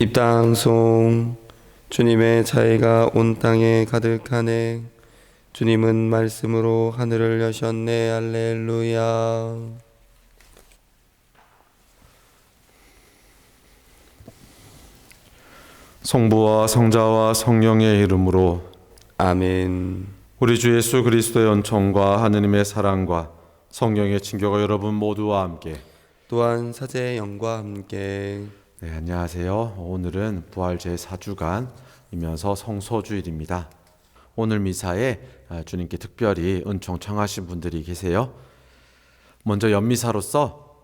입당송. 주님의 자애가 온 땅에 가득하네. 주님은 말씀으로 하늘을 여셨네. 할렐루야. 성부와 성자와 성령의 이름으로 아멘. 우리 주 예수 그리스도의 은총과 하느님의 사랑과 성령의 친교가 여러분 모두와 함께. 또한 사제의 영과 함께. 네, 안녕하세요. 오늘은 부활 제4주간이면서 성소주일입니다. 오늘 미사에 주님께 특별히 은총 청하신 분들이 계세요. 먼저 연미사로서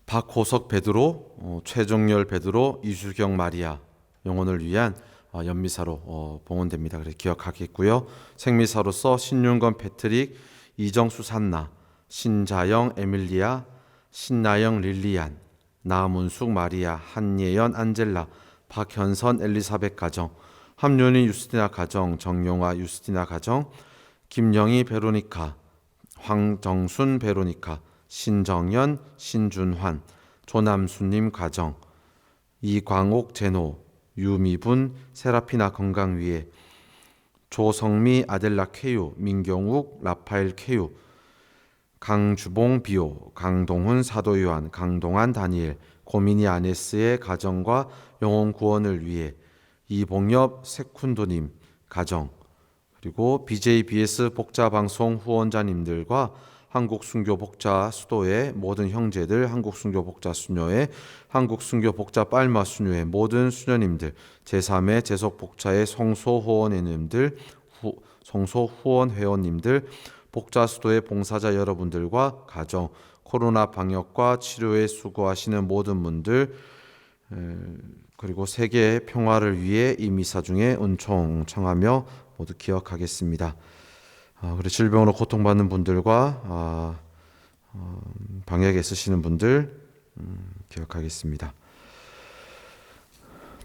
박호석 베드로, 최종열 베드로, 이수경 마리아 영혼을 위한 연미사로 봉헌됩니다. 그래서 기억하겠고요. 생미사로서 신윤건 패트릭, 이정수 산나, 신자영 에밀리아, 신나영 릴리안, 나문숙 마리아, 한예연 안젤라, 박현선 엘리사벳 가정, 함윤희 유스티나 가정, 정용화 유스티나 가정, 김영희 베로니카, 황정순 베로니카, 신정연, 신준환, 조남수님 가정, 이광옥 제노, 유미분 세라피나 건강위에, 조성미 아델라 쾌유, 민경욱 라파엘 쾌유, 강주봉 비오, 강동훈 사도요한, 강동환 다니엘, 고민이 아네스의 가정과 영혼 구원을 위해 이봉엽 세쿤도님 가정, 그리고 BJBS 복자방송 후원자님들과 한국순교 복자 수도의 모든 형제들, 한국순교 복자 수녀회, 한국순교 복자 빨마 수녀회 모든 수녀님들, 제3회 제속 복자의 성소 후원회원님들, 성소 후원 회원님들, 복자 수도의 봉사자 여러분들과 가정, 코로나 방역과 치료에 수고하시는 모든 분들, 그리고 세계의 평화를 위해 이 미사 중에 은총 청하며 모두 기억하겠습니다. 그리고 질병으로 고통받는 분들과 방역에 애쓰시는 분들 기억하겠습니다.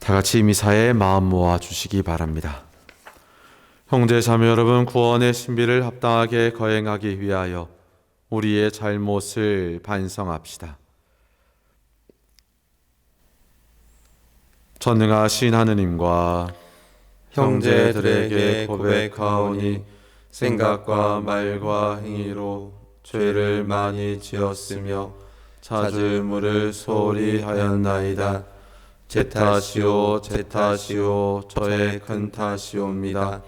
다 같이 이 미사에 마음 모아 주시기 바랍니다. 형제 자매 여러분, 구원의 신비를 합당하게 거행하기 위하여 우리의 잘못을 반성합시다. 전능하신 하느님과 형제들에게 고백하오니 생각과 말과 행위로 죄를 많이 지었으며 자주물을 소홀히 하였나이다. 제 탓이요 제 탓이요 저의 큰 탓이옵니다.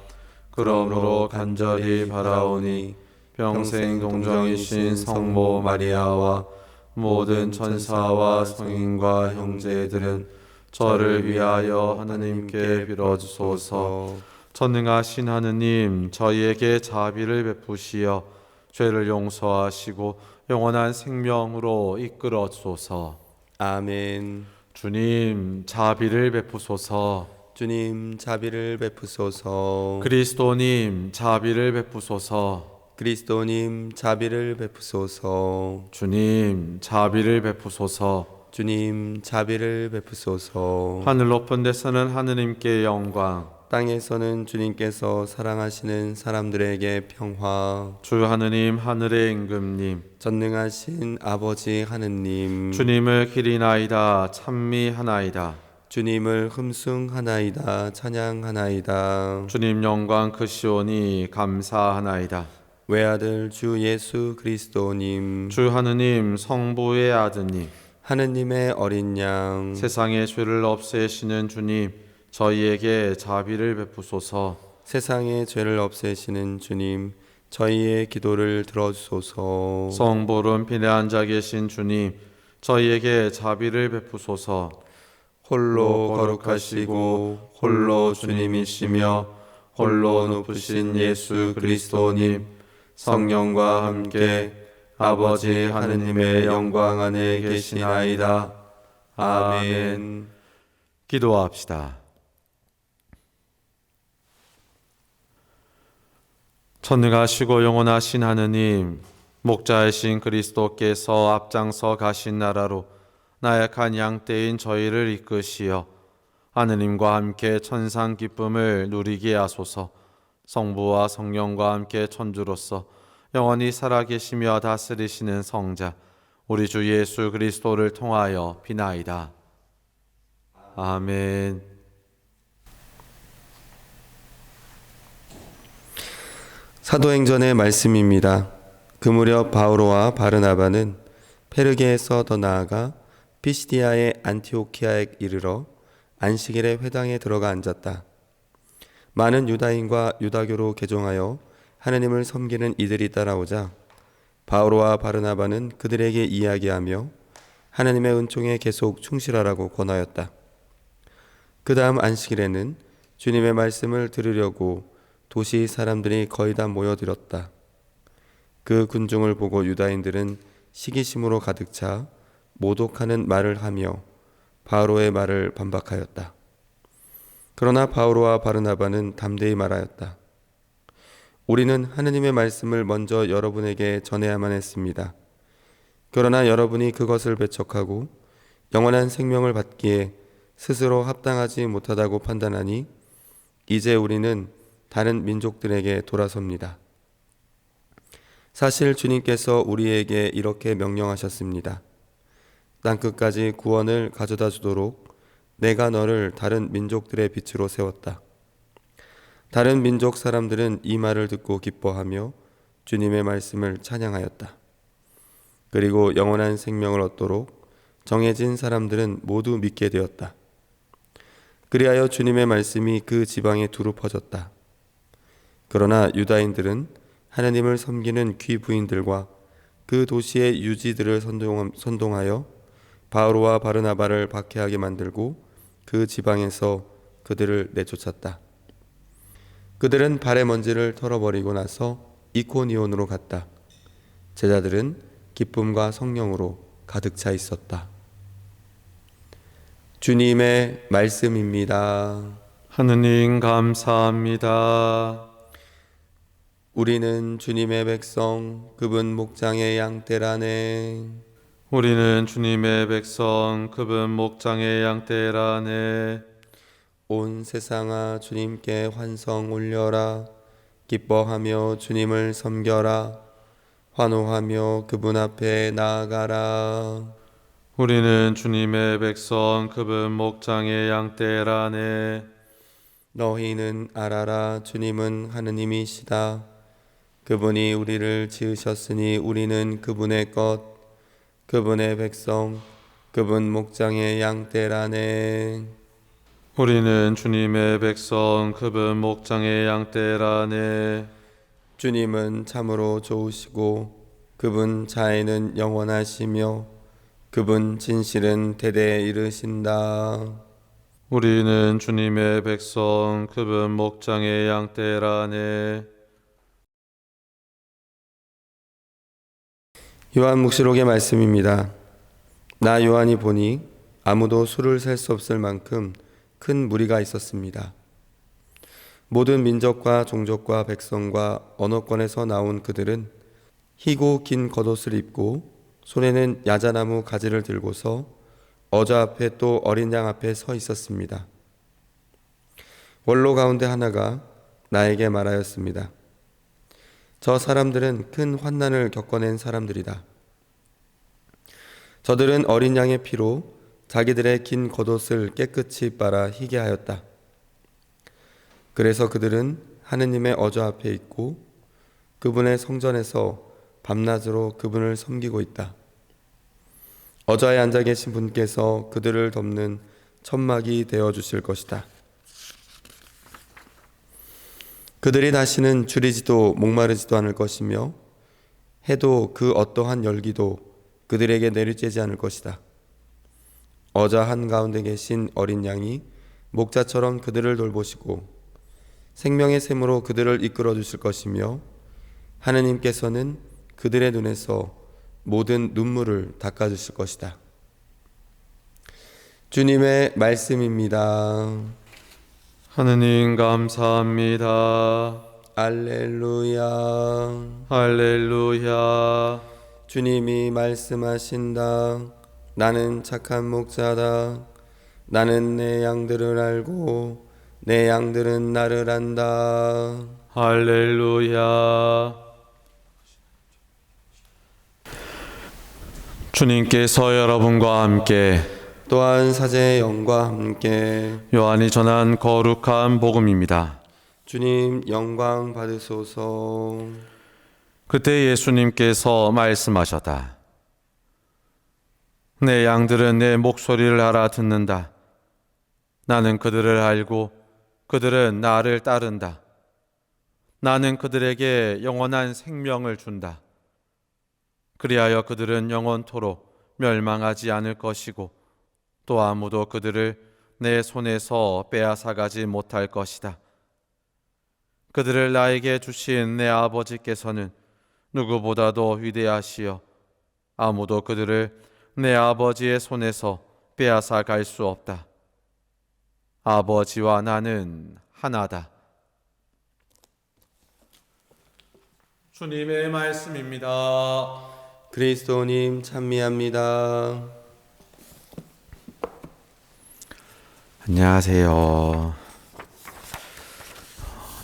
그러므로 간절히 바라오니 평생 동정이신 성모 마리아와 모든 천사와 성인과 형제들은 저를 위하여 하나님께 빌어주소서. 전능하신 하느님, 저희에게 자비를 베푸시어 죄를 용서하시고 영원한 생명으로 이끌어 주소서. 아멘. 주님, 자비를 베푸소서. 주님 자비를 베푸소서. 그리스도님, 자비를 베푸소서. 그리스도님 자비를 베푸소서. 주님, 자비를 베푸소서. 주님 자비를 베푸소서. 하늘 높은 데서는 하느님께 영광, 땅에서는 주님께서 사랑하시는 사람들에게 평화. 주 하느님 하늘의 임금님, 전능하신 아버지 하느님, 주님을 기리나이다 찬미하나이다. 주님을 흠숭하나이다 찬양하나이다. 주님 영광 크시오니 감사하나이다. 외아들 주 예수 그리스도님, 주 하느님 성부의 아드님, 하느님의 어린 양, 세상의 죄를 없애시는 주님, 저희에게 자비를 베푸소서. 세상의 죄를 없애시는 주님, 저희의 기도를 들어주소서. 성보름 빛에 앉아 계신 주님, 저희에게 자비를 베푸소서. 홀로 거룩하시고 홀로 주님이시며 홀로 높으신 예수 그리스도님, 성령과 함께 아버지 하느님의 영광 안에 계시나이다. 아멘. 기도합시다. 전능하시고 영원하신 하느님, 목자이신 그리스도께서 앞장서 가신 나라로 나약한 양떼인 저희를 이끄시어 하느님과 함께 천상 기쁨을 누리게 하소서. 성부와 성령과 함께 천주로서 영원히 살아계시며 다스리시는 성자 우리 주 예수 그리스도를 통하여 비나이다. 아멘. 사도행전의 말씀입니다. 그 무렵 바오로와 바르나바는 페르게에서 더 나아가 피시디아의 안티오키아에 이르러 안식일에 회당에 들어가 앉았다. 많은 유다인과 유다교로 개종하여 하느님을 섬기는 이들이 따라오자 바오로와 바르나바는 그들에게 이야기하며 하느님의 은총에 계속 충실하라고 권하였다. 그 다음 안식일에는 주님의 말씀을 들으려고 도시 사람들이 거의 다 모여들었다. 그 군중을 보고 유다인들은 시기심으로 가득 차 모독하는 말을 하며 바오로의 말을 반박하였다. 그러나 바오로와 바르나바는 담대히 말하였다. 우리는 하느님의 말씀을 먼저 여러분에게 전해야만 했습니다. 그러나 여러분이 그것을 배척하고 영원한 생명을 받기에 스스로 합당하지 못하다고 판단하니 이제 우리는 다른 민족들에게 돌아섭니다. 사실 주님께서 우리에게 이렇게 명령하셨습니다. 땅끝까지 구원을 가져다 주도록 내가 너를 다른 민족들의 빛으로 세웠다. 다른 민족 사람들은 이 말을 듣고 기뻐하며 주님의 말씀을 찬양하였다. 그리고 영원한 생명을 얻도록 정해진 사람들은 모두 믿게 되었다. 그리하여 주님의 말씀이 그 지방에 두루 퍼졌다. 그러나 유다인들은 하나님을 섬기는 귀부인들과 그 도시의 유지들을 선동하여 바오로와 바르나바를 박해하게 만들고 그 지방에서 그들을 내쫓았다. 그들은 발의 먼지를 털어버리고 나서 이코니온으로 갔다. 제자들은 기쁨과 성령으로 가득 차 있었다. 주님의 말씀입니다. 하느님 감사합니다. 우리는 주님의 백성, 그분 목장의 양떼라네. 우리는 주님의 백성, 그분 목장의 양떼라네. 온 세상아 주님께 환성 올려라. 기뻐하며 주님을 섬겨라. 환호하며 그분 앞에 나아가라. 우리는 주님의 백성, 그분 목장의 양떼라네. 너희는 알아라. 주님은 하느님이시다. 그분이 우리를 지으셨으니 우리는 그분의 것, 그분의 백성, 그분 목장의 양떼라네. 우리는 주님의 백성, 그분 목장의 양떼라네. 주님은 참으로 좋으시고 그분 자애는 영원하시며 그분 진실은 대대에 이르신다. 우리는 주님의 백성, 그분 목장의 양떼라네. 요한 묵시록의 말씀입니다. 나 요한이 보니 아무도 수를 셀 수 없을 만큼 큰 무리가 있었습니다. 모든 민족과 종족과 백성과 언어권에서 나온 그들은 희고 긴 겉옷을 입고 손에는 야자나무 가지를 들고서 어저 앞에 또 어린 양 앞에 서 있었습니다. 원로 가운데 하나가 나에게 말하였습니다. 저 사람들은 큰 환난을 겪어낸 사람들이다. 저들은 어린 양의 피로 자기들의 긴 겉옷을 깨끗이 빨아 희게 하였다. 그래서 그들은 하느님의 어저 앞에 있고 그분의 성전에서 밤낮으로 그분을 섬기고 있다. 어저에 앉아 계신 분께서 그들을 덮는 천막이 되어 주실 것이다. 그들이 다시는 줄이지도 목마르지도 않을 것이며 해도 그 어떠한 열기도 그들에게 내리쬐지 않을 것이다. 어저 한가운데 계신 어린 양이 목자처럼 그들을 돌보시고 생명의 샘으로 그들을 이끌어 주실 것이며 하느님께서는 그들의 눈에서 모든 눈물을 닦아 주실 것이다. 주님의 말씀입니다. 하느님 감사합니다. 알렐루야. 할렐루야. 주님이 말씀하신다. 나는 착한 목자다. 나는 내 양들을 알고 내 양들은 나를 안다. 할렐루야. 주님께서 여러분과 함께 또한 사제의 영과 함께 요한이 전한 거룩한 복음입니다. 주님 영광 받으소서. 그때 예수님께서 말씀하셨다. 내 양들은 내 목소리를 알아듣는다. 나는 그들을 알고 그들은 나를 따른다. 나는 그들에게 영원한 생명을 준다. 그리하여 그들은 영원토록 멸망하지 않을 것이고 또 아무도 그들을 내 손에서 빼앗아가지 못할 것이다. 그들을 나에게 주신 내 아버지께서는 누구보다도 위대하시여 아무도 그들을 내 아버지의 손에서 빼앗아 갈 수 없다. 아버지와 나는 하나다. 주님의 말씀입니다. 그리스도님 찬미합니다. 안녕하세요.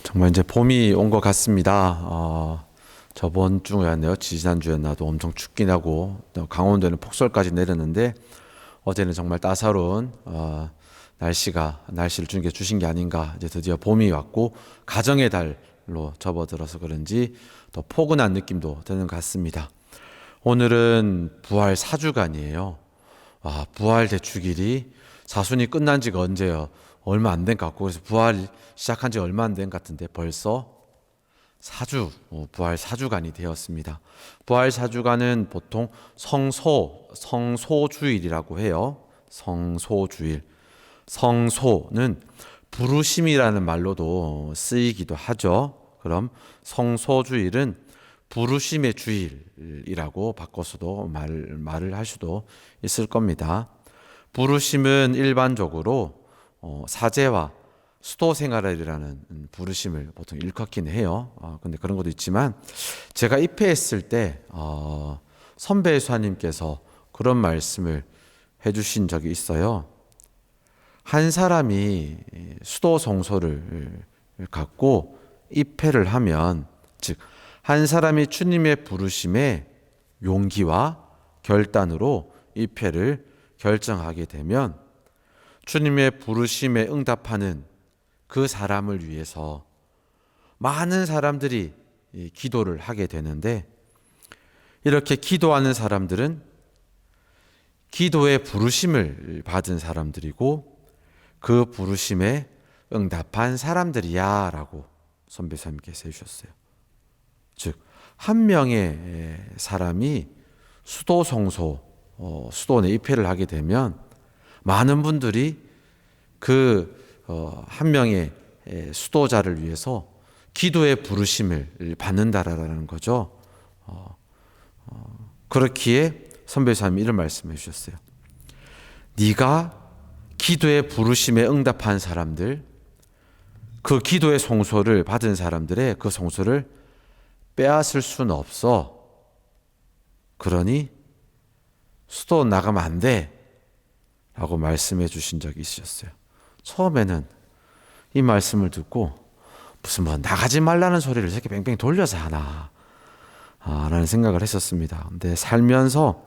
정말 이제 봄이 온 것 같습니다. 저번 주였네요. 지난주였나도 엄청 춥긴 하고 강원도에는 폭설까지 내렸는데 어제는 정말 따사로운 날씨를 주신 게 아닌가. 이제 드디어 봄이 왔고 가정의 달로 접어들어서 그런지 더 포근한 느낌도 드는 것 같습니다. 오늘은 부활 4주간이에요. 부활 대축일이 사순이 끝난 지가 언제요? 얼마 안 된 것 같고 그래서 부활 시작한 지 얼마 안 된 것 같은데 벌써 4주, 부활 4주간이 되었습니다. 부활 4주간은 보통 성소주일이라고 해요. 성소주일. 성소는 부르심이라는 말로도 쓰이기도 하죠. 그럼 성소주일은 부르심의 주일이라고 바꿔서도 말을 할 수도 있을 겁니다. 부르심은 일반적으로 사제와 수도 생활이라는 부르심을 보통 일컫긴 해요. 근데 그런 것도 있지만 제가 입회했을 때 선배 수사님께서 그런 말씀을 해주신 적이 있어요. 한 사람이 수도 성소를 갖고 입회를 하면, 즉 한 사람이 주님의 부르심에 용기와 결단으로 입회를 결정하게 되면 주님의 부르심에 응답하는 그 사람을 위해서 많은 사람들이 기도를 하게 되는데, 이렇게 기도하는 사람들은 기도의 부르심을 받은 사람들이고 그 부르심에 응답한 사람들이야 라고 선배님께서 해주셨어요. 즉 한 명의 사람이 수도 성소, 수도원에 입회를 하게 되면 많은 분들이 그 한 명의 수도자를 위해서 기도의 부르심을 받는다라는 거죠. 그렇기에 선배님이 이런 말씀해 주셨어요. 네가 기도의 부르심에 응답한 사람들, 그 기도의 성소를 받은 사람들의 그 성소를 빼앗을 수는 없어. 그러니 수도 나가면 안 돼 라고 말씀해 주신 적이 있으셨어요. 처음에는 이 말씀을 듣고 무슨 나가지 말라는 소리를 이렇게 뺑뺑 돌려서 하나 라는 생각을 했었습니다. 근데 살면서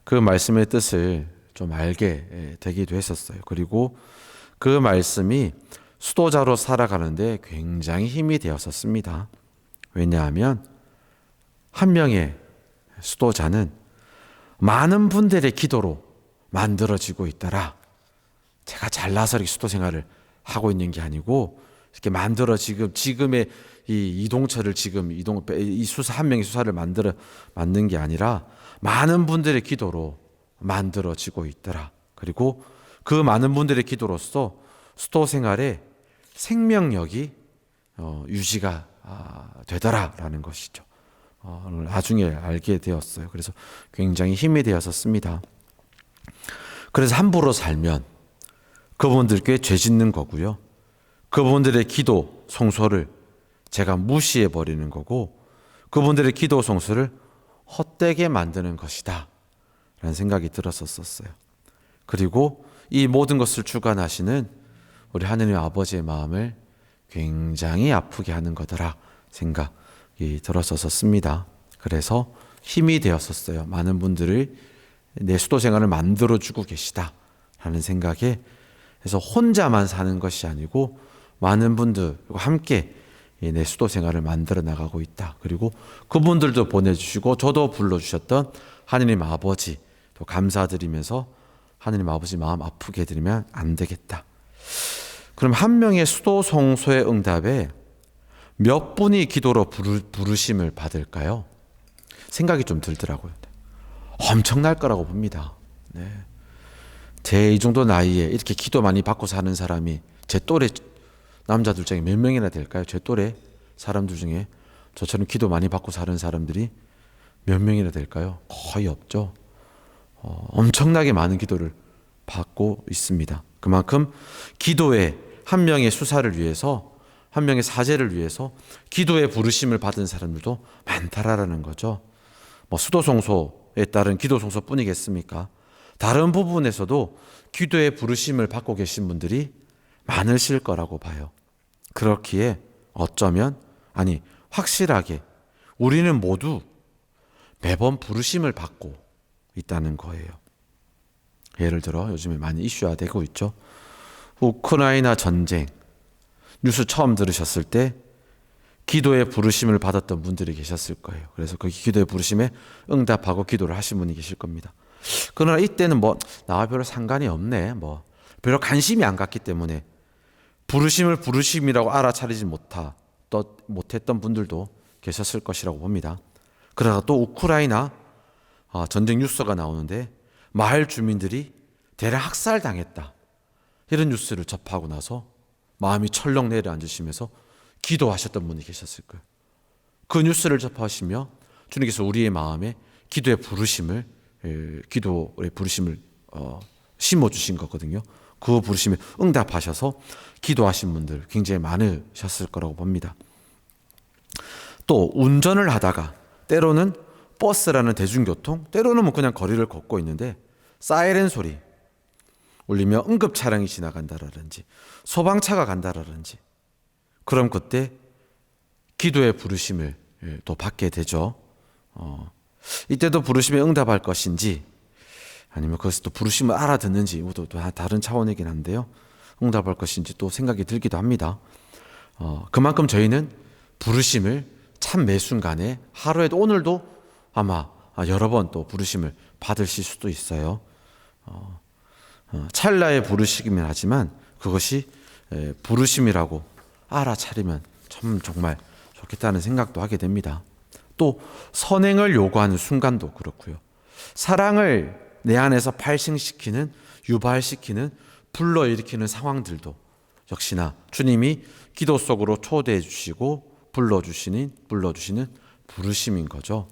그 말씀의 뜻을 좀 알게 되기도 했었어요. 그리고 그 말씀이 수도자로 살아가는데 굉장히 힘이 되었었습니다. 왜냐하면 한 명의 수도자는 많은 분들의 기도로 만들어지고 있더라. 제가 잘나서 이렇게 수도 생활을 하고 있는 게 아니고 이렇게 만들어 지금의 이 이동철을 이 수사 한 명의 수사를 만든 게 아니라 많은 분들의 기도로 만들어지고 있더라. 그리고 그 많은 분들의 기도로서 수도 생활에 생명력이 유지가 되더라라는 것이죠. 나중에 알게 되었어요. 그래서 굉장히 힘이 되었었습니다. 그래서 함부로 살면 그분들께 죄 짓는 거고요. 그분들의 기도 성소를 제가 무시해 버리는 거고 그분들의 기도 성소를 헛되게 만드는 것이다 라는 생각이 들었었어요. 그리고 이 모든 것을 주관하시는 우리 하느님 아버지의 마음을 굉장히 아프게 하는 거더라 생각이 들었었습니다. 그래서 힘이 되었었어요. 많은 분들이 내 수도 생활을 만들어주고 계시다 라는 생각에 해서 혼자만 사는 것이 아니고 많은 분들과 함께 내 수도 생활을 만들어 나가고 있다. 그리고 그분들도 보내주시고 저도 불러주셨던 하느님 아버지 또 감사드리면서 하느님 아버지 마음 아프게 해드리면 안 되겠다. 그럼 한 명의 수도 성소의 응답에 몇 분이 기도로 부르심을 받을까요? 생각이 좀 들더라고요. 엄청날 거라고 봅니다. 네. 제 이 정도 나이에 이렇게 기도 많이 받고 사는 사람이 제 또래 남자들 중에 몇 명이나 될까요? 제 또래 사람들 중에 저처럼 기도 많이 받고 사는 사람들이 몇 명이나 될까요? 거의 없죠. 엄청나게 많은 기도를 받고 있습니다. 그만큼 기도의 한 명의 수사를 위해서, 한 명의 사제를 위해서 기도의 부르심을 받은 사람들도 많다라는 거죠. 뭐 수도성소에 따른 기도성소뿐이겠습니까? 다른 부분에서도 기도의 부르심을 받고 계신 분들이 많으실 거라고 봐요. 그렇기에 어쩌면, 아니 확실하게 우리는 모두 매번 부르심을 받고 있다는 거예요. 예를 들어 요즘에 많이 이슈화되고 있죠. 우크라이나 전쟁 뉴스 처음 들으셨을 때 기도의 부르심을 받았던 분들이 계셨을 거예요. 그래서 그 기도의 부르심에 응답하고 기도를 하신 분이 계실 겁니다. 그러나 이때는 나와 별로 상관이 없네, 별로 관심이 안 갔기 때문에 부르심을 부르심이라고 알아차리지 못했던 분들도 계셨을 것이라고 봅니다. 그러다 또 우크라이나 전쟁 뉴스가 나오는데 마을 주민들이 대량 학살당했다, 이런 뉴스를 접하고 나서 마음이 철렁 내려앉으시면서 기도하셨던 분이 계셨을 거예요. 그 뉴스를 접하시며 주님께서 우리의 마음에 기도의 부르심을 심어주신 거거든요. 그 부르심에 응답하셔서 기도하신 분들 굉장히 많으셨을 거라고 봅니다. 또 운전을 하다가 때로는 버스라는 대중교통, 때로는 그냥 거리를 걷고 있는데 사이렌 소리 울리며 응급차량이 지나간다라든지 소방차가 간다라든지, 그럼 그때 기도의 부르심을 또 받게 되죠. 이때도 부르심에 응답할 것인지 아니면 그것을 또 부르심을 알아듣는지, 또 다른 차원이긴 한데요. 응답할 것인지 또 생각이 들기도 합니다. 그만큼 저희는 부르심을 참 매 순간에 하루에도 오늘도 아마 여러 번 또 부르심을 받으실 수도 있어요. 찰나의 부르심이긴 하지만 그것이 부르심이라고 알아차리면 참 정말 좋겠다는 생각도 하게 됩니다. 또 선행을 요구하는 순간도 그렇고요. 사랑을 내 안에서 발생시키는, 유발시키는, 불러일으키는 상황들도 역시나 주님이 기도 속으로 초대해 주시고 불러주시는 부르심인 거죠.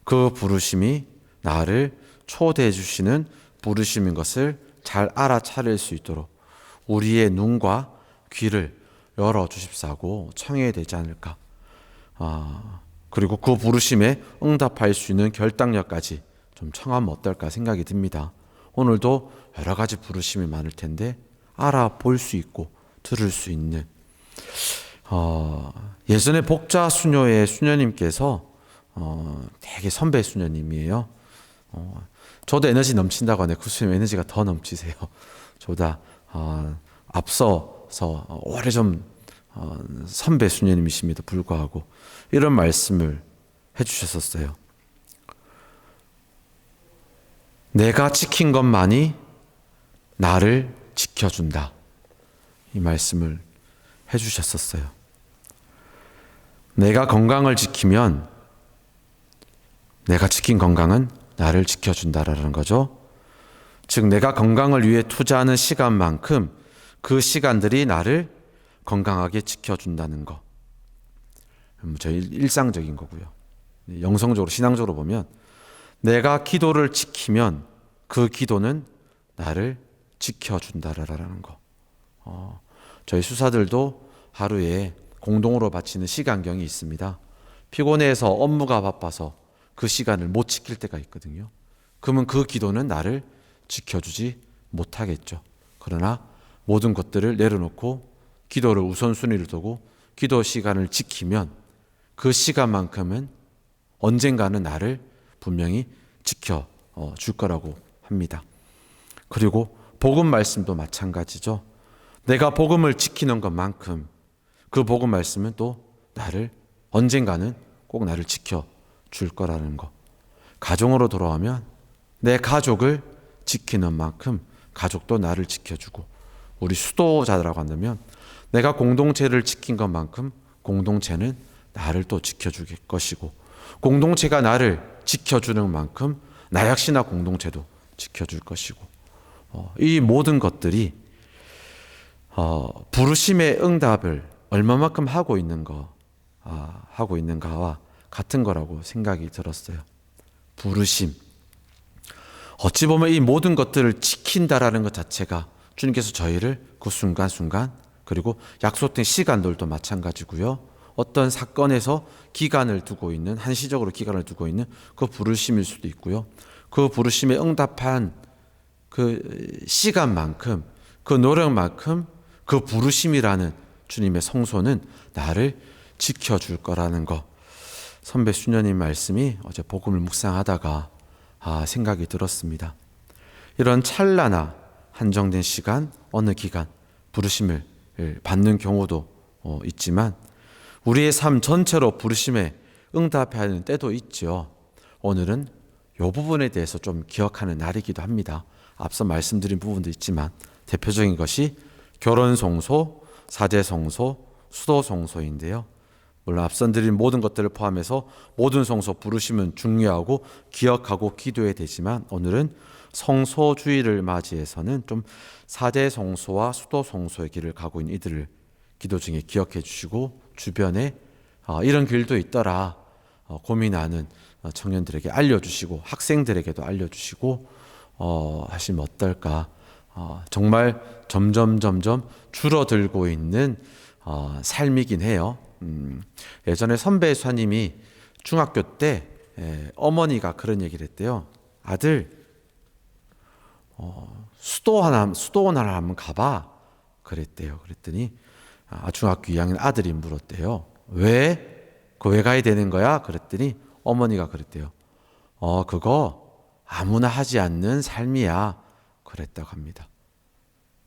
그 부르심이 나를 초대해 주시는 부르심인 것을 잘 알아차릴 수 있도록 우리의 눈과 귀를 열어주십사고 청해야 되지 않을까. 그리고 그 부르심에 응답할 수 있는 결단력까지 좀 청하면 어떨까 생각이 듭니다. 오늘도 여러 가지 부르심이 많을 텐데 알아볼 수 있고 들을 수 있는, 예전에 복자 수녀의 수녀님께서 되게 선배 수녀님이에요. 저도 에너지 넘친다고 하네. 그 수녀님 에너지가 더 넘치세요. 저보다 앞서서 오래전 선배 수녀님이심에도 불구하고 이런 말씀을 해주셨었어요. 내가 지킨 것만이 나를 지켜준다, 이 말씀을 해주셨었어요. 내가 건강을 지키면 내가 지킨 건강은 나를 지켜준다라는 거죠. 즉 내가 건강을 위해 투자하는 시간만큼 그 시간들이 나를 건강하게 지켜준다는 거. 저희 일상적인 거고요. 영성적으로, 신앙적으로 보면 내가 기도를 지키면 그 기도는 나를 지켜준다라는 거. 저희 수사들도 하루에 공동으로 바치는 시간경이 있습니다. 피곤해서 업무가 바빠서 그 시간을 못 지킬 때가 있거든요. 그러면 그 기도는 나를 지켜주지 못하겠죠. 그러나 모든 것들을 내려놓고 기도를 우선순위를 두고 기도 시간을 지키면 그 시간만큼은 언젠가는 나를 분명히 지켜줄 거라고 합니다. 그리고 복음 말씀도 마찬가지죠. 내가 복음을 지키는 것만큼 그 복음 말씀은 또 나를 언젠가는 꼭 나를 지켜줄 거라는 것. 가정으로 돌아오면 내 가족을 지키는 만큼 가족도 나를 지켜주고, 우리 수도자라고 한다면 내가 공동체를 지킨 것만큼 공동체는 나를 또 지켜줄 것이고, 공동체가 나를 지켜주는 만큼 나 역시나 공동체도 지켜줄 것이고, 이 모든 것들이 부르심의 응답을 얼마만큼 하고 있는가와 같은 거라고 생각이 들었어요. 부르심. 어찌 보면 이 모든 것들을 지킨다라는 것 자체가 주님께서 저희를 그 순간순간, 그리고 약속된 시간들도 마찬가지고요, 어떤 사건에서 기간을 두고 있는, 한시적으로 기간을 두고 있는 그 부르심일 수도 있고요, 그 부르심에 응답한 그 시간만큼, 그 노력만큼 그 부르심이라는 주님의 성소는 나를 지켜줄 거라는 것. 선배 수녀님 말씀이 어제 복음을 묵상하다가 생각이 들었습니다. 이런 찰나나 한정된 시간, 어느 기간 부르심을 받는 경우도 있지만 우리의 삶 전체로 부르심에 응답해야 하는 때도 있죠. 오늘은 이 부분에 대해서 좀 기억하는 날이기도 합니다. 앞서 말씀드린 부분도 있지만 대표적인 것이 결혼성소, 사제성소, 수도성소인데요. 물론 앞선 드린 모든 것들을 포함해서 모든 성소 부르심은 중요하고 기억하고 기도해야 되지만, 오늘은 성소주의를 맞이해서는 좀 사제성소와 수도성소의 길을 가고 있는 이들을 기도 중에 기억해 주시고, 주변에 이런 길도 있더라 고민하는 청년들에게 알려주시고, 학생들에게도 알려주시고 하시면 어떨까. 정말 점점 줄어들고 있는 삶이긴 해요. 예전에 선배 수사님이 중학교 때 어머니가 그런 얘기를 했대요. 아들, 수도원 하나 한번 가봐 그랬대요. 그랬더니 중학교 2학년 아들이 물었대요. 왜? 왜 가야 되는 거야? 그랬더니 어머니가 그랬대요. 그거 아무나 하지 않는 삶이야 그랬다고 합니다.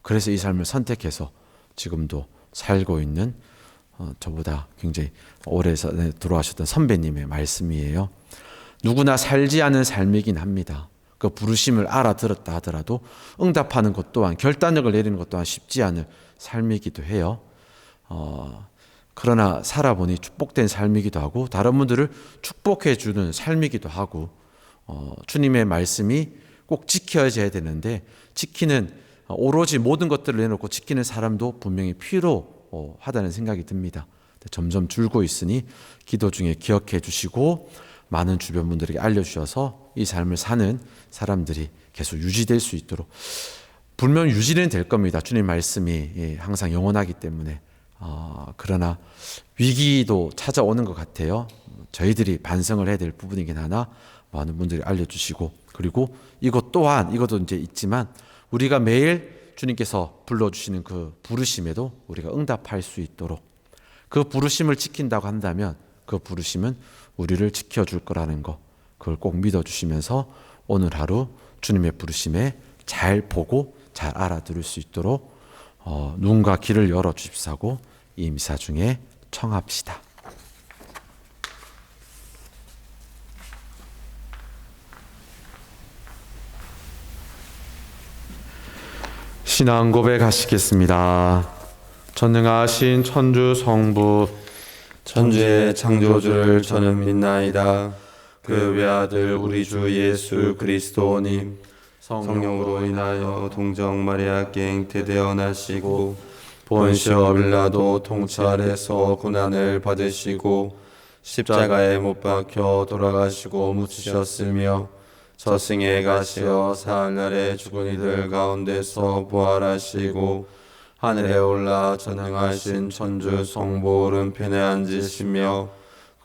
그래서 이 삶을 선택해서 지금도 살고 있는 저보다 굉장히 오래 돌아가셨던 선배님의 말씀이에요. 누구나 살지 않은 삶이긴 합니다. 그 부르심을 알아들었다 하더라도 응답하는 것 또한, 결단력을 내리는 것 또한 쉽지 않은 삶이기도 해요. 그러나 살아보니 축복된 삶이기도 하고, 다른 분들을 축복해 주는 삶이기도 하고, 주님의 말씀이 꼭 지켜져야 되는데 지키는, 오로지 모든 것들을 내놓고 지키는 사람도 분명히 필요하다는 생각이 듭니다. 점점 줄고 있으니 기도 중에 기억해 주시고 많은 주변 분들에게 알려주셔서 이 삶을 사는 사람들이 계속 유지될 수 있도록. 분명 유지는 될 겁니다. 주님 말씀이 항상 영원하기 때문에. 그러나 위기도 찾아오는 것 같아요. 저희들이 반성을 해야 될 부분이긴 하나 많은 분들이 알려주시고, 그리고 이것 또한, 이것도 이제 있지만 우리가 매일 주님께서 불러주시는 그 부르심에도 우리가 응답할 수 있도록, 그 부르심을 지킨다고 한다면 그 부르심은 우리를 지켜줄 거라는 거, 그걸 꼭 믿어주시면서 오늘 하루 주님의 부르심에 잘 보고 잘 알아들을 수 있도록 눈과 귀를 열어주십사고 이 미사 중에 청합시다. 신앙 고백하시겠습니다. 전능하신 천주 성부, 천주의 창조주를 저는 믿나이다. 그 외아들 우리 주 예수 그리스도님, 성령으로 인하여 동정 마리아께 잉태되어 나시고 본시오 빌라도 통치 아래서 고난을 받으시고 십자가에 못 박혀 돌아가시고 묻히셨으며 저승에 가시어 사흘날에 죽은 이들 가운데서 부활하시고 하늘에 올라 전능하신 천주 성부 오른편에 앉으시며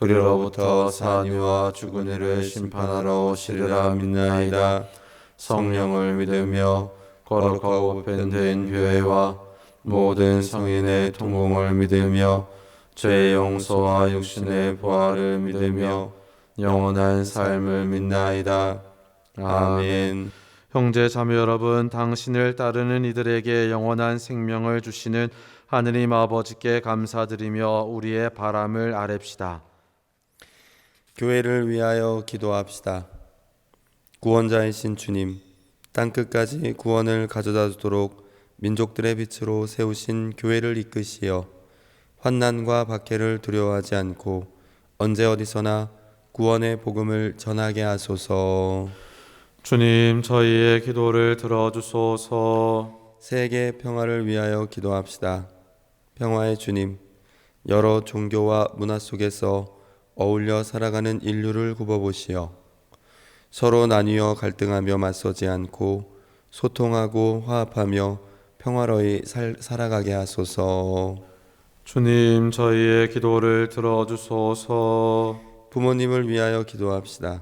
그리로부터 사니와 죽은 이를 심판하러 오시리라 믿나이다. 성령을 믿으며 거룩하고 보편된 교회와 모든 성인의 통공을 믿으며 죄의 용서와 육신의 부활을 믿으며 영원한 삶을 믿나이다. 아멘. 형제 자매 여러분, 당신을 따르는 이들에게 영원한 생명을 주시는 하느님 아버지께 감사드리며 우리의 바람을 아뢰시다. 교회를 위하여 기도합시다. 구원자이신 주님, 땅끝까지 구원을 가져다 주도록 민족들의 빛으로 세우신 교회를 이끄시어 환난과 박해를 두려워하지 않고 언제 어디서나 구원의 복음을 전하게 하소서. 주님, 저희의 기도를 들어주소서. 세계 평화를 위하여 기도합시다. 평화의 주님, 여러 종교와 문화 속에서 어울려 살아가는 인류를 굽어보시어 서로 나뉘어 갈등하며 맞서지 않고 소통하고 화합하며 평화로이 살아가게 하소서. 주님, 저희의 기도를 들어주소서. 부모님을 위하여 기도합시다.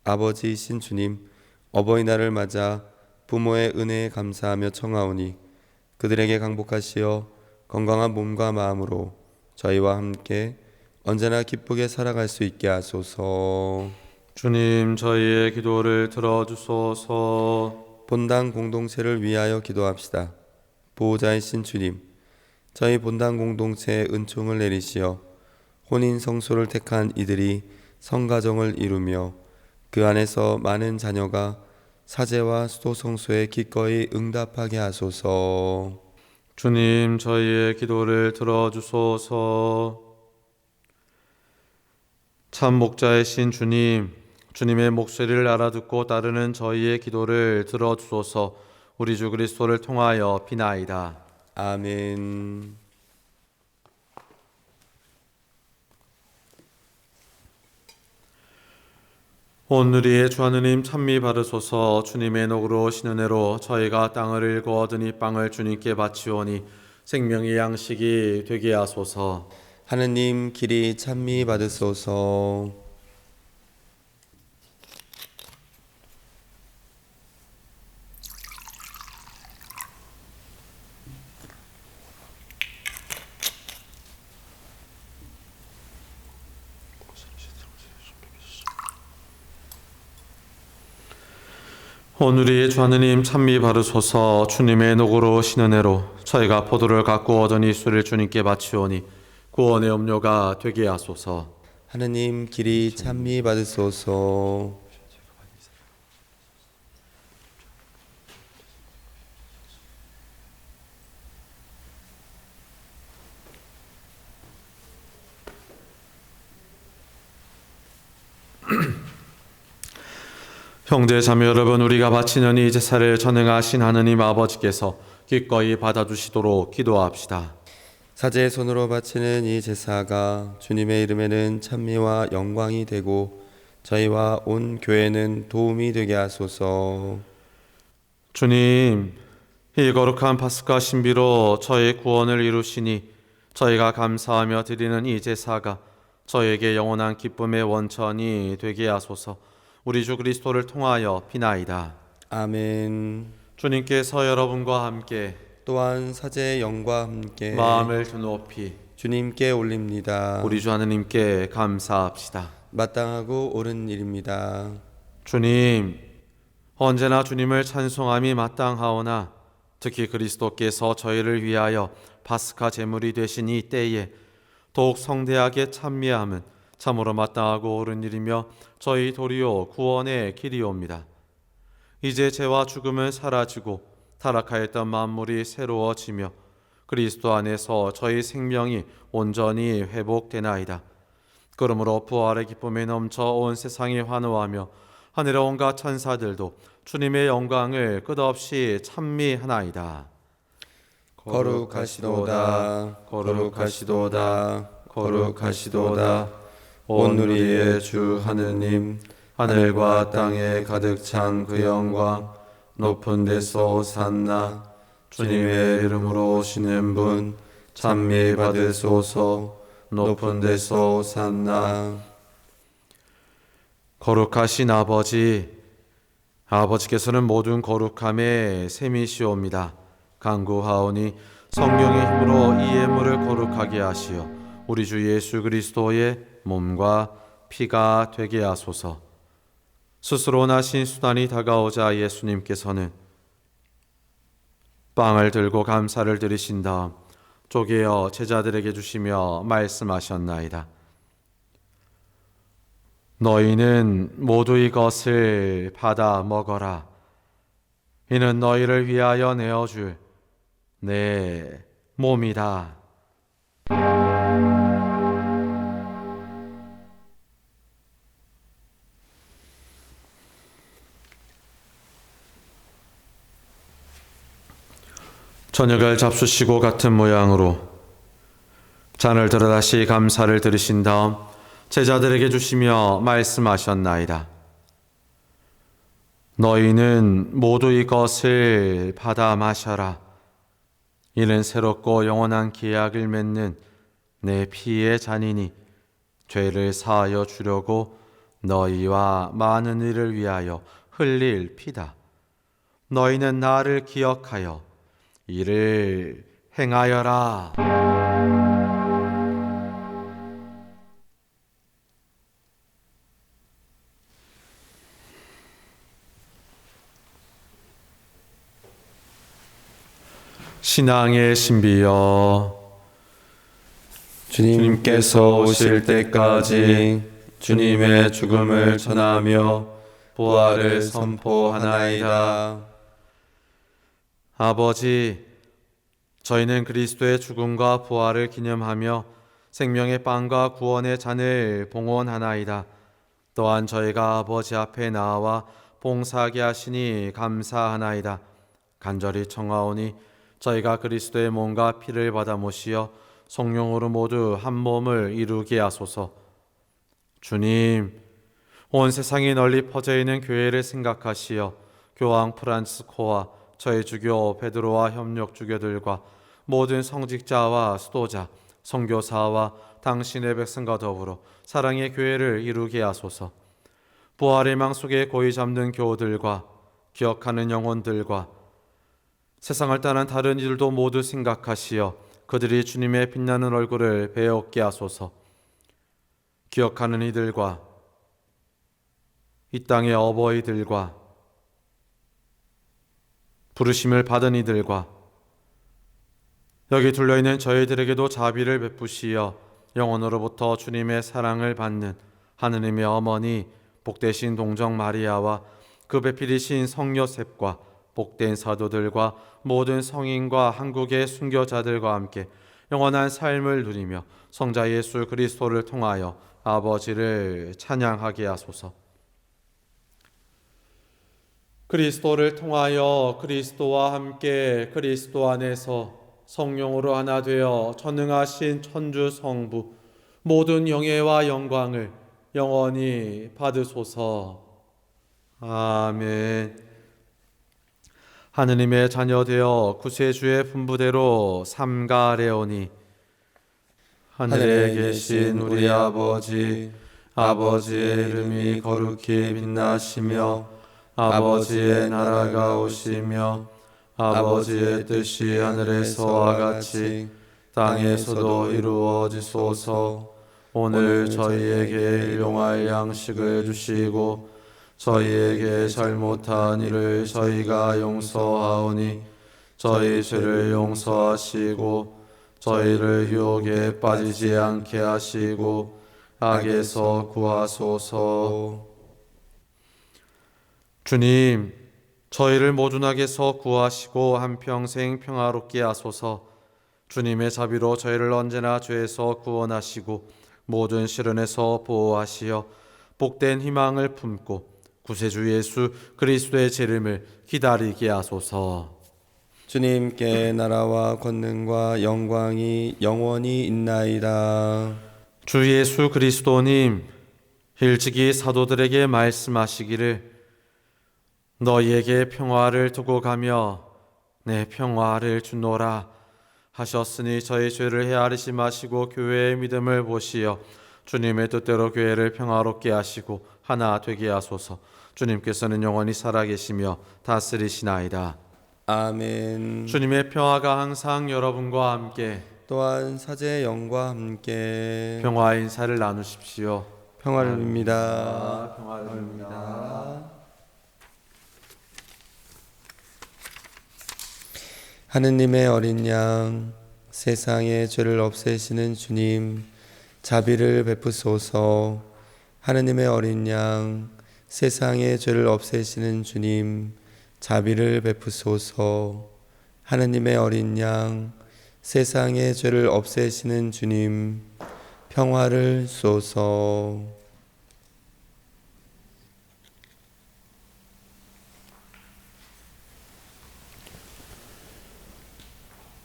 아버지이신 주님, 어버이날을 맞아 부모의 은혜에 감사하며 청하오니 그들에게 강복하시어 건강한 몸과 마음으로 저희와 함께 언제나 기쁘게 살아갈 수 있게 하소서. 주님, 저희의 기도를 들어주소서. 본당 공동체를 위하여 기도합시다. 보호자이신 주님, 저희 본당 공동체에 은총을 내리시어 혼인 성소를 택한 이들이 성가정을 이루며 그 안에서 많은 자녀가 사제와 수도 성소에 기꺼이 응답하게 하소서. 주님, 저희의 기도를 들어주소서. 참 목자이신 주님, 주님의 목소리를 알아듣고 따르는 저희의 기도를 들어주소서. 우리 주 그리스도를 통하여 비나이다. 아멘. 오늘의 주 하느님 찬미 받으소서. 주님의 녹으로 신은혜로 저희가 땅을 일궈 얻으니 빵을 주님께 바치오니 생명의 양식이 되게 하소서. 하느님 길이 찬미 받으소서. 오늘의 주 하느님 찬미 받으소서. 주님의 녹으로 신은혜로 저희가 포도를 갖고 얻으니 술을 주님께 바치오니 구원의 음료가 되게 하소서. 하느님 길이 찬미 받으소서. 형제 자매 여러분, 우리가 바치는 이 제사를 전능하신 하느님 아버지께서 기꺼이 받아주시도록 기도합시다. 사제의 손으로 바치는 이 제사가 주님의 이름에는 찬미와 영광이 되고 저희와 온 교회는 도움이 되게 하소서. 주님, 이 거룩한 파스카 신비로 저희 구원을 이루시니 저희가 감사하며 드리는 이 제사가 저에게 영원한 기쁨의 원천이 되게 하소서. 우리 주 그리스도를 통하여 비나이다. 아멘. 주님께서 여러분과 함께 또한 사제의 영과 함께 마음을 드높이 주님께 올립니다. 우리 주 하느님께 감사합시다. 마땅하고 옳은 일입니다. 주님, 언제나 주님을 찬송함이 마땅하오나 특히 그리스도께서 저희를 위하여 파스카 제물이 되신 이 때에 더욱 성대하게 찬미함은 참으로 마땅하고 옳은 일이며 저희 도리어 구원의 길이옵니다. 이제 죄와 죽음은 사라지고 타락하였던 만물이 새로워지며 그리스도 안에서 저희 생명이 온전히 회복되나이다. 그러므로 부활의 기쁨에 넘쳐 온 세상이 환호하며 하늘의 온갖 천사들도 주님의 영광을 끝없이 찬미하나이다. 거룩하시도다. 거룩하시도다. 거룩하시도다. 온 우리의 주 하느님, 하늘과 땅에 가득 찬 그 영광, 높은 데서 오산나. 주님의 이름으로 오시는 분 찬미 받으소서. 높은 데서 오산나. 거룩하신 아버지께서는 모든 거룩함의 셈이시옵니다. 간구하오니 성령의 힘으로 이 예물을 거룩하게 하시어 우리 주 예수 그리스도의 몸과 피가 되게 하소서. 스스로 나신 수단이 다가오자 예수님께서는 빵을 들고 감사를 드리신 다음 쪼개어 제자들에게 주시며 말씀하셨나이다. 너희는 모두 이것을 받아 먹어라. 이는 너희를 위하여 내어줄 내 몸이다. 저녁을 잡수시고 같은 모양으로 잔을 들어 다시 감사를 드리신 다음 제자들에게 주시며 말씀하셨나이다. 너희는 모두 이것을 받아 마셔라. 이는 새롭고 영원한 계약을 맺는 내 피의 잔이니 죄를 사하여 주려고 너희와 많은 이를 위하여 흘릴 피다. 너희는 나를 기억하여 이를 행하여라. 신앙의 신비여, 주님께서 오실 때까지 주님의 죽음을 전하며 부활을 선포하나이다. 아버지, 저희는 그리스도의 죽음과 부활을 기념하며 생명의 빵과 구원의 잔을 봉헌하나이다. 또한 저희가 아버지 앞에 나와 봉사하게 하시니 감사하나이다. 간절히 청하오니 저희가 그리스도의 몸과 피를 받아 모시어 성령으로 모두 한 몸을 이루게 하소서. 주님, 온 세상에 널리 퍼져 있는 교회를 생각하시어 교황 프란치스코와 저희 주교 베드로와 협력 주교들과 모든 성직자와 수도자, 선교사와 당신의 백성과 더불어 사랑의 교회를 이루게 하소서. 부활의 망 속에 고이 잠든 교우들과 기억하는 영혼들과 세상을 떠난 다른 이들도 모두 생각하시어 그들이 주님의 빛나는 얼굴을 배웠게 하소서. 기억하는 이들과 이 땅의 어버이들과 부르심을 받은 이들과 여기 둘러있는 저희들에게도 자비를 베푸시어 영원으로부터 주님의 사랑을 받는 하느님의 어머니 복되신 동정 마리아와 그 배필이신 성 요셉과 복된 사도들과 모든 성인과 한국의 순교자들과 함께 영원한 삶을 누리며 성자 예수 그리스도를 통하여 아버지를 찬양하게 하소서. 그리스도를 통하여 그리스도와 함께 그리스도 안에서 성령으로 하나 되어 전능하신 천주 성부 모든 영예와 영광을 영원히 받으소서. 아멘. 하느님의 자녀되어 구세주의 분부대로 삼가래오니 하늘에 계신 우리 아버지, 아버지의 이름이 거룩히 빛나시며 아버지의 나라가 오시며 아버지의 뜻이 하늘에서와 같이 땅에서도 이루어지소서. 오늘 저희에게 일용할 양식을 주시고 저희에게 잘못한 일을 저희가 용서하오니 저희 죄를 용서하시고 저희를 유혹에 빠지지 않게 하시고 악에서 구하소서. 주님, 저희를 모든 악에서 구하시고 한평생 평화롭게 하소서. 주님의 자비로 저희를 언제나 죄에서 구원하시고 모든 시련에서 보호하시어 복된 희망을 품고 구세주 예수 그리스도의 재림을 기다리게 하소서. 주님께 나라와 권능과 영광이 영원히 있나이다. 주 예수 그리스도님, 일찍이 사도들에게 말씀하시기를 너희에게 평화를 두고 가며 내 평화를 주노라 하셨으니 저희 죄를 헤아리지 마시고 교회의 믿음을 보시어 주님의 뜻대로 교회를 평화롭게 하시고 하나 되게 하소서. 주님께서는 영원히 살아계시며 다스리시나이다. 아멘. 주님의 평화가 항상 여러분과 함께 또한 사제의 영과 함께 평화의 인사를 나누십시오. 평화를 빕니다. 평화를 빕니다. 하느님의 어린 양, 세상의 죄를 없애시는 주님, 자비를 베푸소서. 하느님의 어린 양, 세상의 죄를 없애시는 주님, 자비를 베푸소서. 하느님의 어린 양, 세상의 죄를 없애시는 주님, 평화를 쏘소.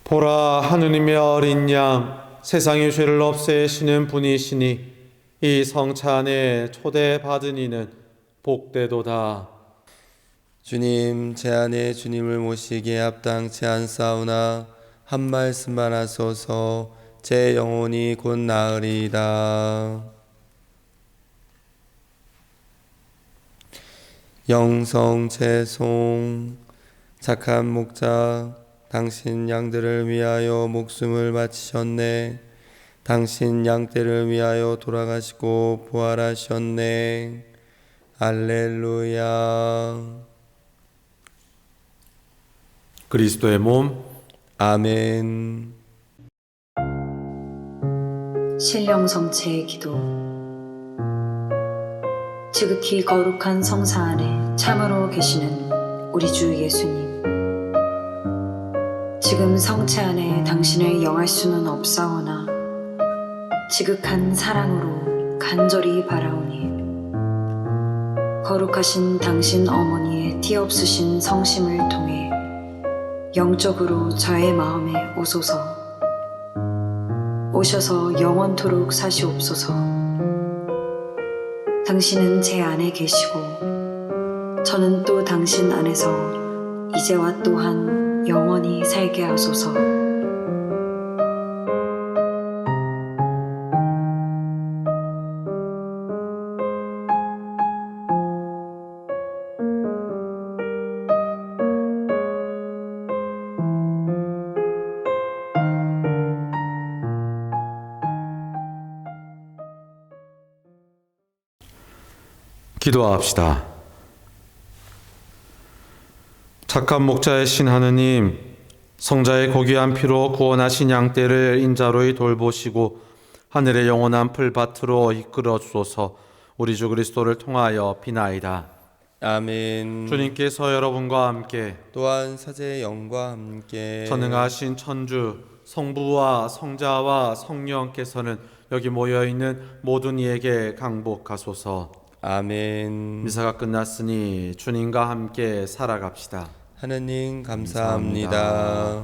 보라, 하느님의 어린 양, 세상의 죄를 없애시는 분이시니 이 성차 안에 초대받은 이는 복되도다. 주님, 제 안에 주님을 모시기에 합당치 않사오나 한 말씀만 하소서. 제 영혼이 곧 나으리이다. 영성 채송. 착한 목자, 당신 양들을 위하여 목숨을 바치셨네. 당신 양떼를 위하여 돌아가시고 부활하셨네. 할렐루야. 그리스도의 몸. 아멘. 신령성체의 기도. 지극히 거룩한 성사 안에 참으로 계시는 우리 주 예수님, 지금 성체 안에 당신을 영할 수는 없사오나 지극한 사랑으로 간절히 바라오니 거룩하신 당신 어머니의 티없으신 성심을 통해 영적으로 저의 마음에 오소서. 오셔서 영원토록 사시옵소서. 당신은 제 안에 계시고 저는 또 당신 안에서 이제와 또한 영원히 살게 하소서. 기도합시다. 착한 목자의 신 하느님, 성자의 고귀한 피로 구원하신 양떼를 인자로이 돌보시고 하늘의 영원한 풀밭으로 이끌어 주소서. 우리 주 그리스도를 통하여 비나이다. 아멘. 주님께서 여러분과 함께 또한 사제의 영과 함께 전능하신 천주 성부와 성자와 성령께서는 여기 모여있는 모든 이에게 강복하소서. 아멘. 미사가 끝났으니 주님과 함께 살아갑시다. 하느님 감사합니다.